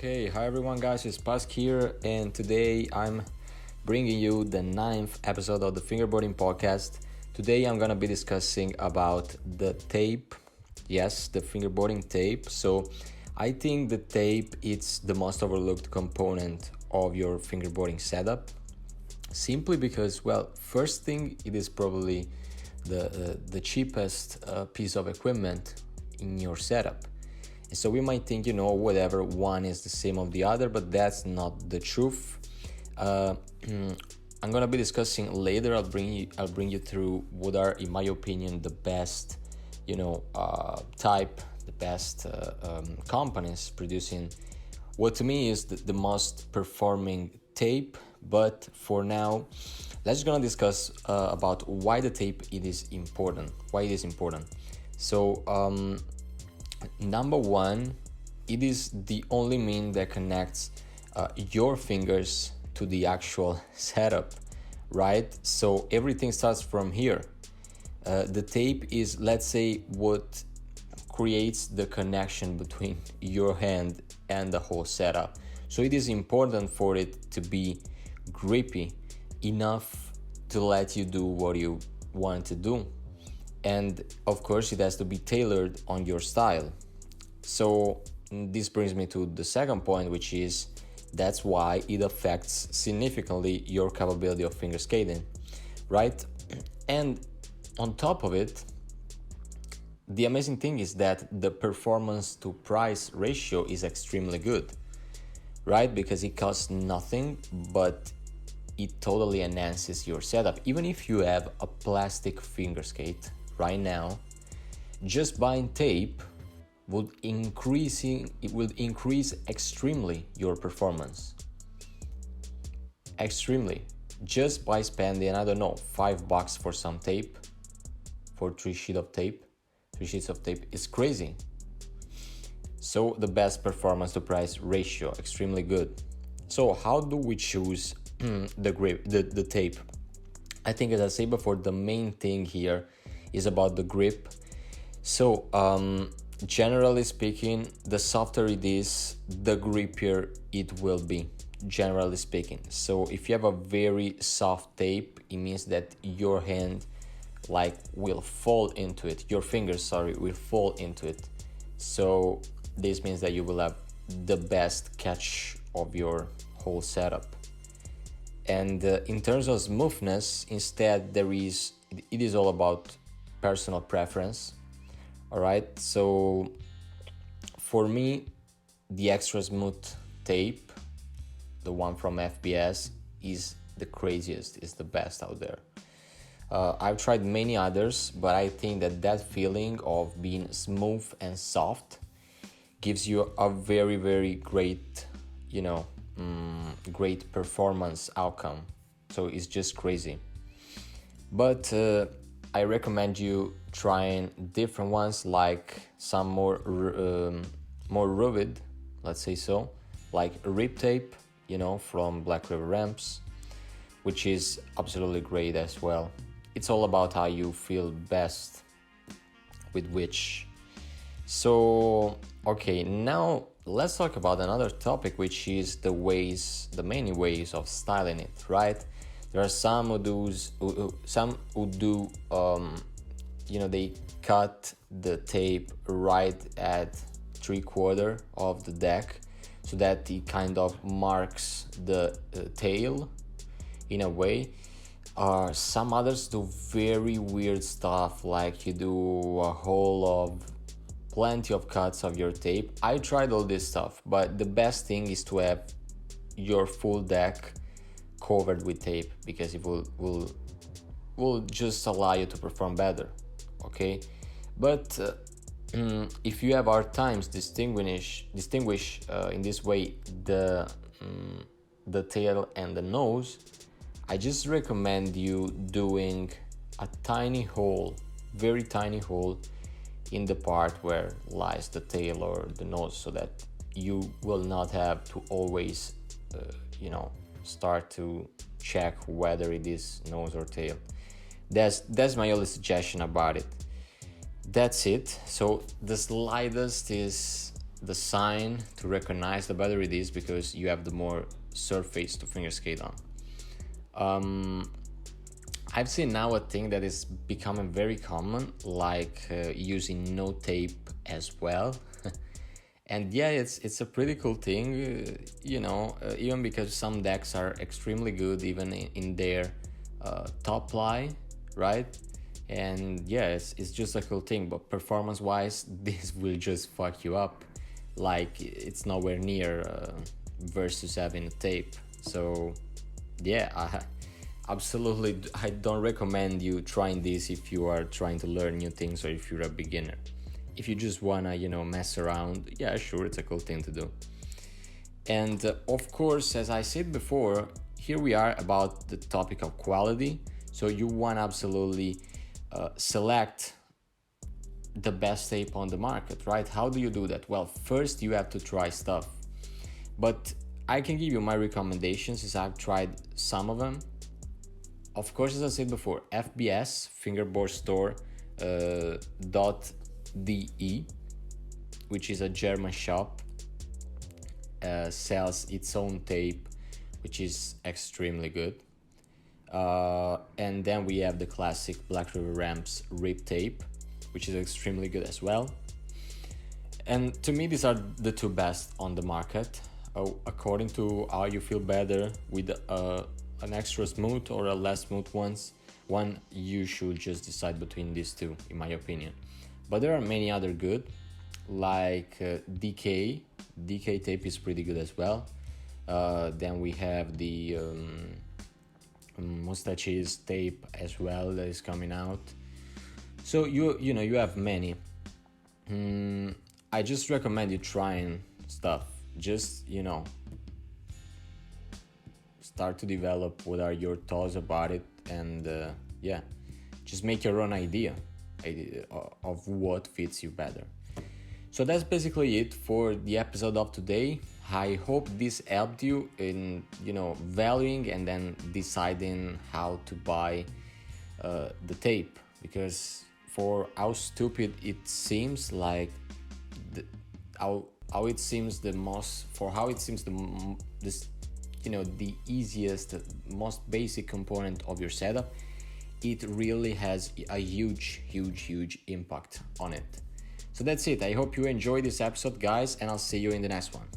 Okay, hi everyone, guys. It's Pask here, and today I'm bringing you the 9th episode of the Fingerboarding podcast. Today I'm gonna be discussing about the tape. Yes, the fingerboarding tape. So I think the tape is the most overlooked component of your fingerboarding setup. Simply because, well, first thing, it is probably the cheapest piece of equipment in your setup. So we might think, whatever, one is the same of the other, but that's not the truth. I'm gonna be discussing later. I'll bring you through what are, in my opinion, the best, type, the best companies producing what to me is the most performing tape. But for now, let's gonna discuss about why the tape it is important. Why it is important. So. Number one, it is the only means that connects your fingers to the actual setup, right? So everything starts from here. The tape is, let's say, what creates the connection between your hand and the whole setup. So it is important for it to be grippy enough to let you do what you want to do. And of course, it has to be tailored on your style. So this brings me to the second point, which is that's why it affects significantly your capability of finger skating, right? And on top of it, the amazing thing is that the performance to price ratio is extremely good, right? Because it costs nothing, but it totally enhances your setup. Even if you have a plastic finger skate right now, just buying tape would increase extremely your performance. Extremely. Just by spending, I don't know, $5 for some tape, for 3 sheets of tape is crazy. So the best performance to price ratio, extremely good. So how do we choose the tape? I think, as I said before, the main thing here is about the grip. So generally speaking, the softer it is, the grippier it will be, generally speaking. So if you have a very soft tape, it means that your hand will fall into it. Your fingers, will fall into it. So this means that you will have the best catch of your whole setup. And in terms of smoothness, instead, it is all about personal preference. All right, so for me, the extra smooth tape, the one from FBS, is the craziest, is the best out there. I've tried many others, but I think that feeling of being smooth and soft gives you a very, very great, great performance outcome. So it's just crazy. But I recommend you trying different ones, like some more rugged, let's say so, like rip tape, from Black River Ramps, which is absolutely great as well. It's all about how you feel best with which. So, okay, now let's talk about another topic, which is the many ways of styling it, right? There are some who do, they cut the tape right at 3/4 of the deck, so that it kind of marks the tail in a way. Some others do very weird stuff, like you do a whole of plenty of cuts of your tape. I tried all this stuff, but the best thing is to have your full deck covered with tape, because it will just allow you to perform better. Okay, but if you have hard times distinguish in this way the tail and the nose, I just recommend you doing a tiny hole, very tiny hole, in the part where lies the tail or the nose, so that you will not have to always start to check whether it is nose or tail. That's my only suggestion about it. That's it. So the slightest is the sign to recognize the better it is, because you have the more surface to finger skate on. I've seen now a thing that is becoming very common, like using no tape as well. And yeah, it's a pretty cool thing, even because some decks are extremely good even in their top lie, right? And yeah, it's just a cool thing, but performance wise this will just fuck you up, like it's nowhere near versus having a tape. So yeah, absolutely, I don't recommend you trying this if you are trying to learn new things or if you're a beginner. If you just wanna mess around, yeah, sure, it's a cool thing to do. And of course, as I said before, here we are about the topic of quality. So you want to absolutely select the best tape on the market, right? How do you do that? Well, first you have to try stuff, but I can give you my recommendations as I've tried some of them. Of course, as I said before, FBS, Fingerboard Store .de, which is a German shop, sells its own tape, which is extremely good. And then we have the classic Black River Ramps Rip tape, which is extremely good as well. And to me, these are the two best on the market. According to how you feel better with an extra smooth or a less smooth one, you should just decide between these two, in my opinion. But there are many other good, like DK tape is pretty good as well. Then we have the Mustaches tape as well that is coming out. So you have many. I just recommend you trying stuff. Just start to develop what are your thoughts about it, and just make your own idea of what fits you better. So that's basically it for the episode of today. I hope this helped you in valuing and then deciding how to buy the tape, because for how stupid it seems, like how it seems the easiest, most basic component of your setup, it really has a huge impact on it. So that's it. I hope you enjoyed this episode, guys, and I'll see you in the next one.